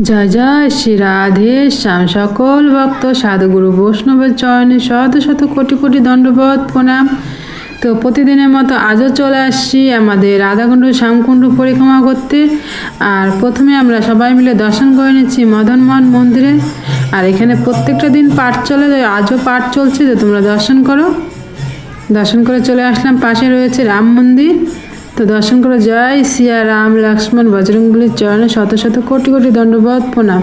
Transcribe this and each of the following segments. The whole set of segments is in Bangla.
জয় জয় শ্রী রাধে শ্যাম। সকল ভক্ত সাধুগুরু বৈষ্ণবের চরণে শত শত কোটি কোটি দণ্ডবোধ প্রণাম। তো প্রতিদিনের মতো আজও চলে আসছি আমাদের রাধাকুণ্ড শ্যামকুণ্ড পরিক্রমা করতে। আর প্রথমে আমরা সবাই মিলে দর্শন করে নিচ্ছি মদনমোহন মন্দিরে। আর এখানে প্রত্যেকটা দিন পাঠ চলে, আজও পাঠ চলছে, তো তোমরা দর্শন করো। দর্শন করে চলে আসলাম, পাশে রয়েছে রাম মন্দির। তো দর্শন করে জয় সিয়া রাম লক্ষ্মণ বজরংবলীর চরণে শত শত কোটি কোটি দণ্ডবোধ প্রণাম।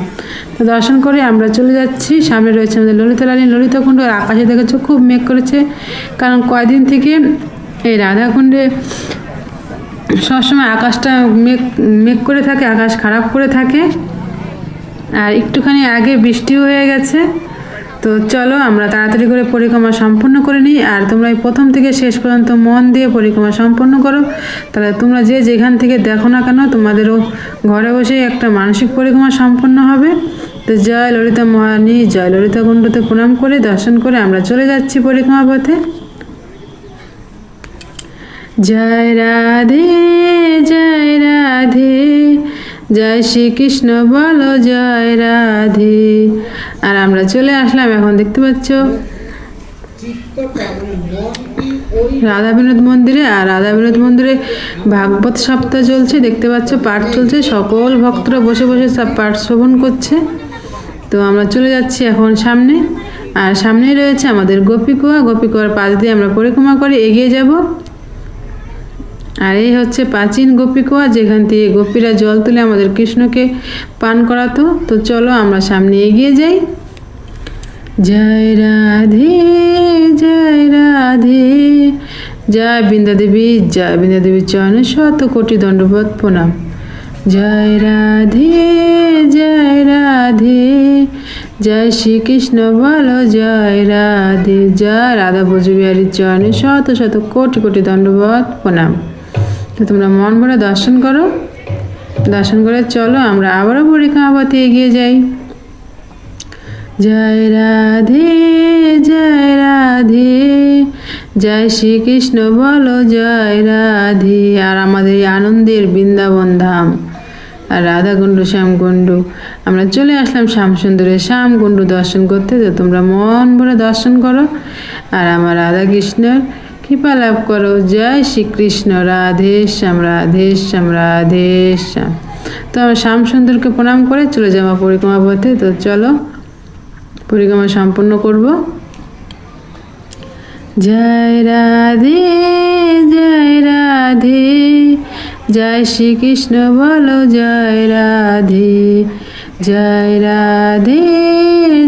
তো দর্শন করে আমরা চলে যাচ্ছি। সামনে রয়েছে আমাদের ললিতালালী ললিতাকুণ্ড। আর আকাশে দেখেছো খুব মেঘ করেছে, কারণ কয়দিন থেকে এই রাধাকুণ্ডে সবসময় আকাশটা মেঘ করে থাকে, আকাশ খারাপ করে থাকে। আর একটুখানি আগে বৃষ্টিও হয়ে গেছে। তো চলো আমরা তাড়াতাড়ি করে পরিক্রমা সম্পন্ন করে নিই। আর তোমরা এই প্রথম থেকে শেষ পর্যন্ত মন দিয়ে পরিক্রমা সম্পন্ন করো, তাহলে তোমরা যে যেখান থেকে দেখো না কেন তোমাদেরও ঘরে বসেই একটা মানসিক পরিক্রমা সম্পন্ন হবে। তো জয় ললিতা মহারানী, জয় ললিতা কুণ্ডতে প্রণাম করে দর্শন করে আমরা চলে যাচ্ছি পরিক্রমা পথে। জয় রাধে জয় রাধে, জয় শ্রীকৃষ্ণ বলো জয় রাধে। আর আমরা চলে আসলাম, এখন দেখতে পাচ্ছ রাধা বিনোদ মন্দিরে। আর রাধা বিনোদ মন্দিরে ভাগবত সপ্তাহ চলছে, দেখতে পাচ্ছ পাঠ চলছে। সকল ভক্তরা বসে বসে সব পাঠ শ্রবণ করছে। তো আমরা চলে যাচ্ছি এখন সামনে। আর সামনেই রয়েছে আমাদের গোপীকুয়া। গোপীকুয়ার পাশ দিয়ে আমরা পরিক্রমা করে এগিয়ে যাব। আর এই হচ্ছে প্রাচীন গোপীকুয়া, যেখান থেকে গোপীরা জল তুলে আমাদের কৃষ্ণকে পান করাতো। তো চলো আমরা সামনে এগিয়ে যাই। জয় রাধে জয় রাধে, জয় বৃন্দা দেবী, জয় বৃন্দা দেবীর চরণে শত কোটি দণ্ডবোধ প্রণাম। জয় রাধে জয় রাধে, জয় শ্রীকৃষ্ণ বলো জয় রাধে। জয় রাধা ব্রজবিহারীর চরণে শত শত কোটি কোটি দণ্ডবোধ প্রণাম। তো তোমরা মন ভরে দর্শন করো। দর্শন করে চলো আমরা আবারও পরিক্রমা পথে এগিয়ে যাই। জয় রাধে জয় রাধে, জয় শ্রীকৃষ্ণ বলো জয় রাধে। আর আমাদের এই আনন্দের বৃন্দাবন ধাম আর রাধাকুণ্ড শ্যামকুণ্ড, আমরা চলে আসলাম শ্যামসুন্দরের শ্যামকুণ্ড দর্শন করতে। তো তোমরা মন ভরে দর্শন করো আর আমার রাধা কৃষ্ণের কৃপা লাভ করো। জয় শ্রীকৃষ্ণ, রাধে শ্যাম রাধে শ্যাম রাধে শ্যাম। তো আমরা শ্যামসুন্দরকে প্রণাম করে চলে যাবো পরিক্রমা পথে। তো চলো পরিক্রমা সম্পন্ন করব। জয় রাধে জয় রাধে, জয় শ্রীকৃষ্ণ বলো জয় রাধে। জয় রাধে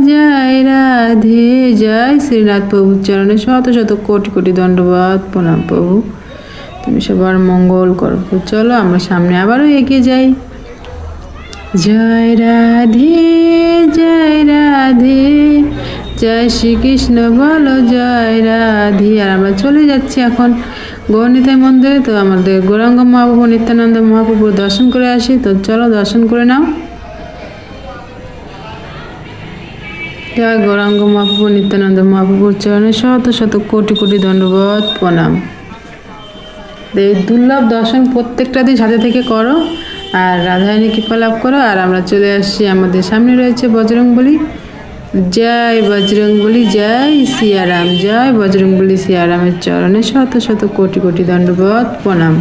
জয় রাধে, জয় শ্রীনাথ প্রভুর চরণে শত শত কোটি কোটি দণ্ডবোধ প্রণাম। প্রভু তুমি সবার মঙ্গল করো। তো চলো আমরা সামনে আবারও এগিয়ে যাই। জয় রাধে জয় রাধে, জয় শ্রীকৃষ্ণ বলো জয় রাধে। আর আমরা চলে যাচ্ছি এখন গৌরনিতাই মন্দিরে। তো আমাদের গৌরাঙ্গ মহাপ্রভু নিত্যানন্দ মহাপ্রভুর দর্শন করে আসি। তো চলো দর্শন করে নাও। জয় গৌরাঙ্গ মহাপ্রভু নিত্যানন্দ মহাপ্রভুর চরণে শত শত কোটি কোটি দণ্ডবোধ প্রণাম। এই দুর্লভ দর্শন প্রত্যেকটা দিন সাথে থেকে করো আর রাধারানী কৃপা লাভ করো। আর আমরা চলে আসছি, আমাদের সামনে রয়েছে বজরংবলী। জয় বজরংবলী, জয় সিয়ারাম, জয় বজরংবলী সিয়ারামের চরণে শত শত কোটি কোটি দণ্ডবোধ প্রণাম।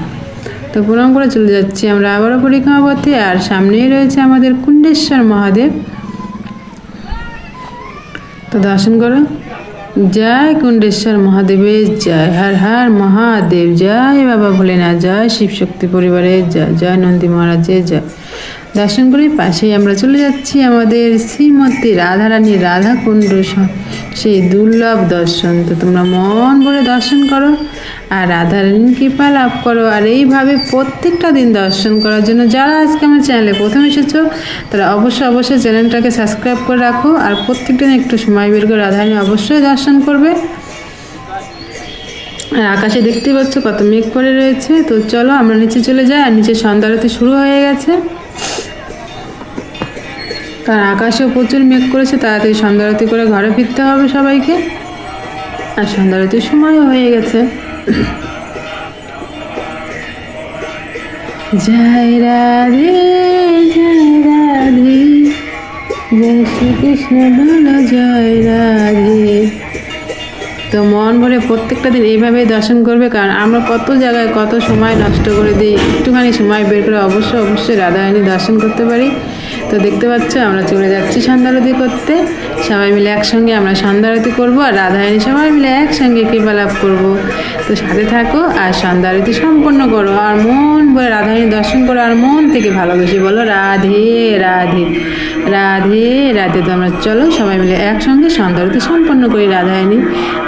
তো প্রণাম করে চলে যাচ্ছি আমরা আবারও পরিক্রমা পথে। আর সামনেই রয়েছে আমাদের কুণ্ডেশ্বর মহাদেব। তো দর্শন করো। জয় কুণ্ডেশ্বর মহাদেবের জয়, হর হর মহাদেব, জয় বাবা ভোলেনাথ, জয় শিবশক্তি পরিবারের জয়, জয় নন্দী মহারাজের জয়। দর্শন করে পাশেই আমরা চলে যাচ্ছি আমাদের শ্রীমতী রাধারানী রাধাকুণ্ড, সেই দুর্লভ দর্শন। তো তোমরা মন ভরে দর্শন করো আর রাধারানীর কৃপা লাভ করো। আর এইভাবে প্রত্যেকটা দিন দর্শন করার জন্য যারা আজকে আমার চ্যানেলে প্রথম এসেছো তারা অবশ্যই চ্যানেলটাকে সাবস্ক্রাইব করে রাখো। আর প্রত্যেকটা দিন একটু সময় বের করে রাধারানী অবশ্যই দর্শন করবে। আর আকাশে দেখতে পাচ্ছ কত মেঘ পড়ে রয়েছে। তো চলো আমরা নিচে চলে যাই। আর নিচে সন্ধ্যা আরতি শুরু হয়ে গেছে, কারণ আকাশেও প্রচুর মেঘ করেছে। তাড়াতাড়ি সন্ধ্যা আরতি করে ঘরে ফিরতে হবে সবাইকে। আর সন্ধ্যা আরতির সময়ও হয়ে গেছে। জয় রাধে জয় রাধে, কৃষ্ণ বলো জয় রাধে। তো মন ভরে প্রত্যেকটা দিন এইভাবেই দর্শন করবে, কারণ আমরা কত জায়গায় কত সময় নষ্ট করে দিই, একটুখানি সময় বের করে অবশ্যই রাধারানী দর্শন করতে পারি। তো দেখতে পাচ্ছ আমরা চলে যাচ্ছি সন্ধ্যা আরতি করতে, সবাই মিলে একসঙ্গে আমরা সন্ধ্যা আরতি করবো আর রাধারানী সবাই মিলে একসঙ্গে কৃপা লাভ করবো। তো সাথে থাকো আর সন্ধ্যা আরতি সম্পন্ন করো আর মন ভরে রাধারানী দর্শন করো আর মন থেকে ভালোবেসে বলো রাধে রাধে রাধে রাধে। তো আমরা চলো সবাই মিলে একসঙ্গে সন্ধ্যা আরতি সম্পন্ন করি রাধারানী,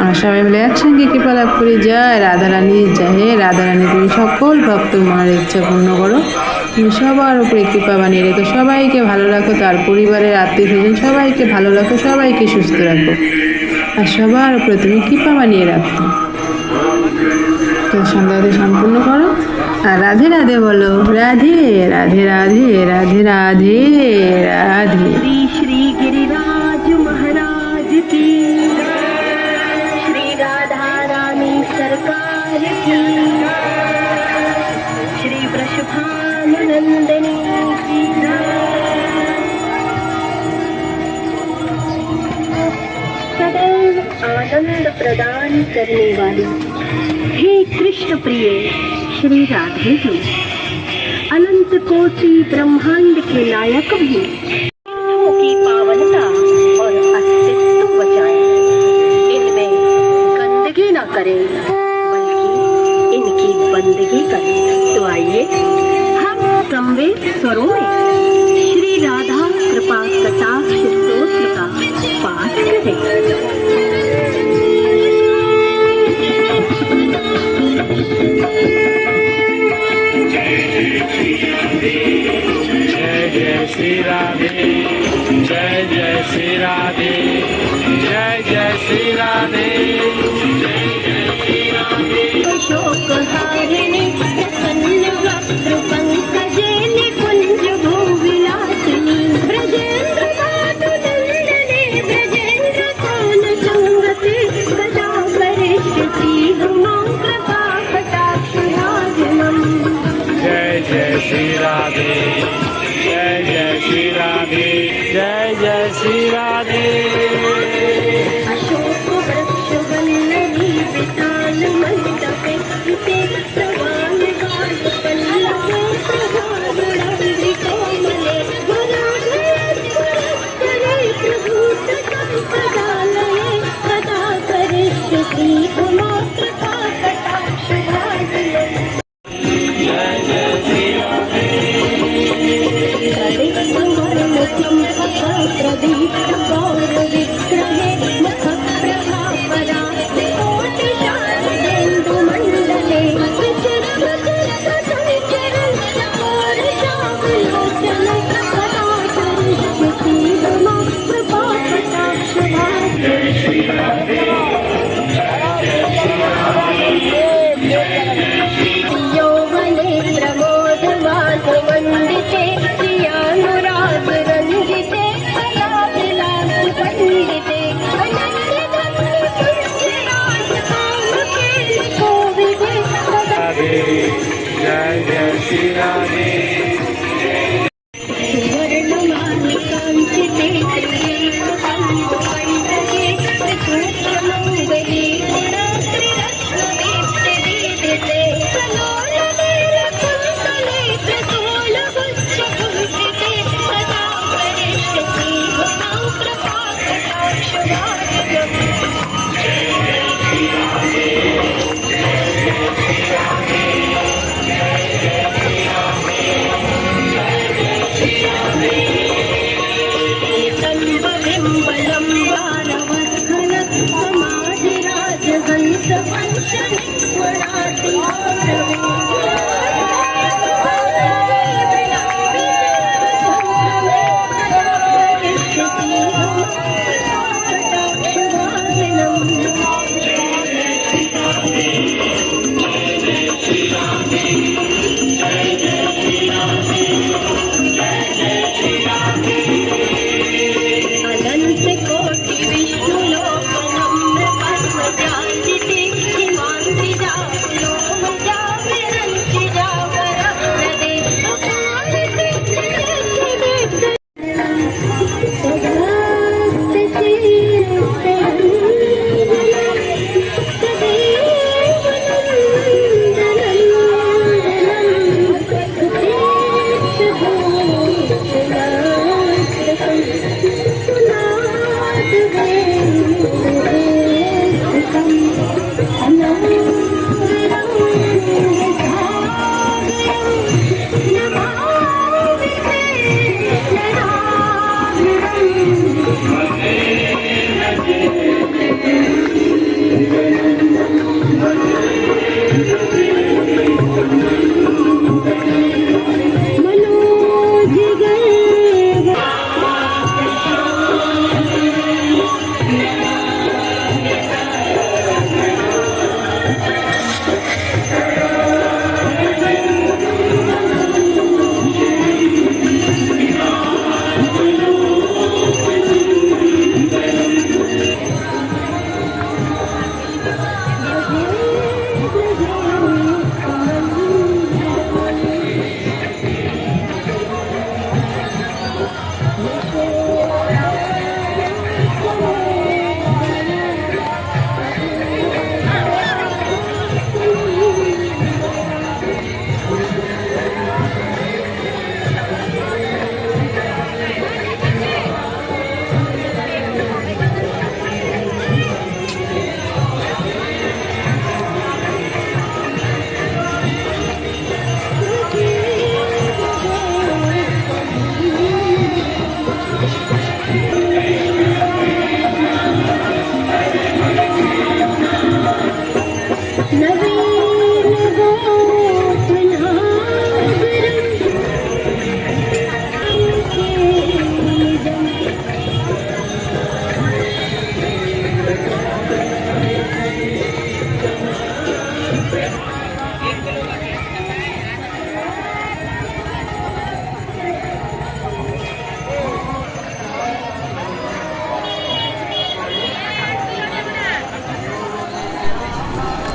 আমরা সবাই মিলে একসঙ্গে কৃপা লাভ করি। জয় রাধারানী, জয় হে রাধারানী, তুমি সকল ভক্তর মনের ইচ্ছা পূর্ণ করো, তুমি সবার উপরে কৃপা বানিয়ে রেখো, সবাইকে ভালো রাখো, তার পরিবারের আত্মীয় স্বজন সবাইকে ভালো রাখো, সবাইকে সুস্থ রাখো আর সবার উপরে তুমি কৃপা বানিয়ে রাখো। তো সন্ধ্যাতে সম্পূর্ণ করো আর রাধে রাধে বলো, রাধে রাধে রাধে রাধে রাধে রাধে। श्री श्री गिरिराज महाराज की, श्री राधा रानी सरकार की, श्री वृषभानुनंदिनी की। सदैव आनंद प्रदान करने वाली हे कृष्ण प्रिय श्री राधे जी, अनंत कोटि ब्रह्मांड के नायक भी की पावनता और अस्तित्व बचाएं, इनमें गंदगी न करें बल्कि इनकी बंदगी करें। तो आइए हम संवेद स्वरों में श्री राधा कृपा कटाक्ष स्तोत्र का पाठ करें। जय श्री राधे, जय जय श्री राधे, जय जय श्री राधे, जय जय श्री राधे। अशोक हारिणी प्रसन्न वक्त्र पंकजे निकुंज भूविलासिनी, ब्रजेंद्र भानुनंदने ब्रजेंद्र सोन संगति, कदा करिष्यति मां कृपा कटाक्ष राजनम्। जय जय श्री राधे, जय जय श्री राधे, जय जय श्री राधे। अशोक वृक्ष वल्लरी विशाल मंडपे, विते प्रवाल गाढ़ पल्लवे प्रभावराम्रि कोमले, वराघयत्वरत्तरे प्रभूत संपदालये, कदा करिष्यति मां कृपा कटाक्ष राजनम्। प्रदीप गौर विग्रहे मुख प्रभा परास्ते, कोटि शारदेन्दु मंडले विचर संचरण चकोर श्यामलोचन, कदा करिष्यति मां कृपा कटाक्ष यौवने प्रमोदवाद वंदिते, प्रियानुराग रंजिते, कलाविलास पंडिते, अनन्य धन्य तुलसीदास कामकेल कोविदे, जय जय श्री राधे। सुवर्णमाली कांचिते त्रिलोकम्बुकण्टके, त्रिसूत्रमङ्गले गुणात्रिरत्नदीप्ते दीदिते, कलोलनीलकुन्तले प्रतोलगुच्छकुंसिते, कदा करिष्यति मां कृपा कटाक्ष राजनम्। बिम्बलं वारवर्धन समाधिराज हंस वंशनि गुणाति जय जय श्री राधे,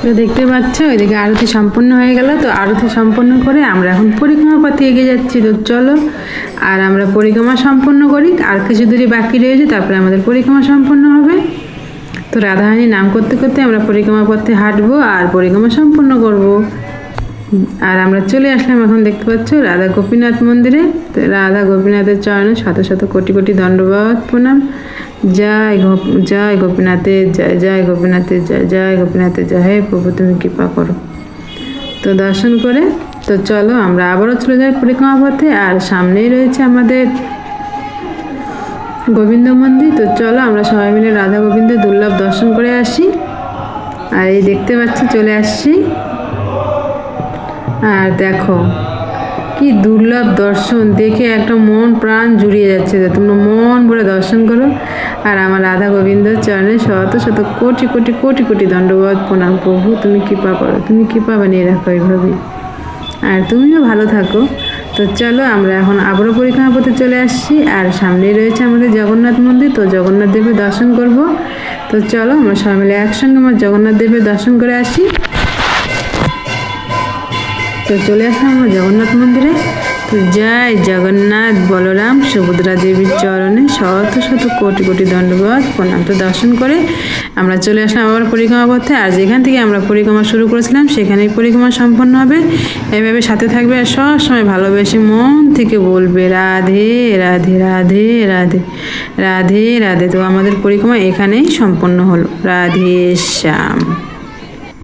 তো দেখতে পাচ্ছ ওইদিকে আরতি সম্পূর্ণ হয়ে গেল। তো আরতি সম্পূর্ণ করে আমরা এখন পরিক্রমা পথে এগিয়ে যাচ্ছি। তো চলো আর আমরা পরিক্রমা সম্পূর্ণ করি, আর কিছু দূরই বাকি রয়েছে, তারপরে আমাদের পরিক্রমা সম্পূর্ণ হবে। তো রাধারানী নাম করতে করতে আমরা পরিক্রমা পথে হাঁটবো আর পরিক্রমা সম্পূর্ণ করব। আর আমরা চলে আসলাম এখন দেখতে পাচ্ছ রাধা গোপীনাথ মন্দিরে। তো রাধা গোপীনাথের চরণে শত শত কোটি কোটি দণ্ডবাদ প্রণাম। জয় গোপীনাথের জয়, জয় গোপীনাথের জয়, জয় গোপীনাথের জয়। হে প্রভু তুমি কৃপা করো। তো দর্শন করে তো চলো আমরা আবারও চলে যাই পরিক্রমা পথে, আর সামনেই রয়েছে আমাদের গোবিন্দ মন্দির। তো চলো আমরা সবাই মিলে রাধা গোবিন্দের দুর্লভ দর্শন করে আসি। আর এই দেখতে পাচ্ছি চলে আসছি। আর দেখো কি দুর্লভ দর্শন, দেখে একটা মন প্রাণ জুড়িয়ে যাচ্ছে। তোমরা মন ভরে দর্শন করো। আর আমার রাধা গোবিন্দের চরণে শত শত কোটি কোটি কোটি কোটি দণ্ডবাদ প্রণাম। প্রভু তুমি কৃপা করো, তুমি কৃপা বানিয়ে রাখো এইভাবে, আর তুমিও ভালো থাকো। তো চলো আমরা এখন আবারও পরিক্রমা পথে চলে আসছি, আর সামনেই রয়েছে আমাদের জগন্নাথ মন্দির। তো জগন্নাথ দেবের দর্শন করব। তো চলো আমরা সবাই মিলে একসঙ্গে আমার জগন্নাথ দেবের দর্শন করে আসি। তো চলে আসলাম আমরা জগন্নাথ মন্দিরে। তো জয় জগন্নাথ বলরাম সুভদ্রা দেবীর চরণে শত শত কোটি কোটি দণ্ডবাদ প্রণাম। তো দর্শন করে আমরা চলে আসলাম আবার পরিক্রমা পথে, আর যেখান থেকে আমরা পরিক্রমা শুরু করেছিলাম সেখানেই পরিক্রমা সম্পন্ন হবে। এইভাবে সাথে থাকবে আর সব সময় ভালোবেসে মন থেকে বলবে রাধে রাধে রাধে রাধে রাধে রাধে। তো আমাদের পরিক্রমা এখানেই সম্পন্ন হলো। রাধে শ্যাম।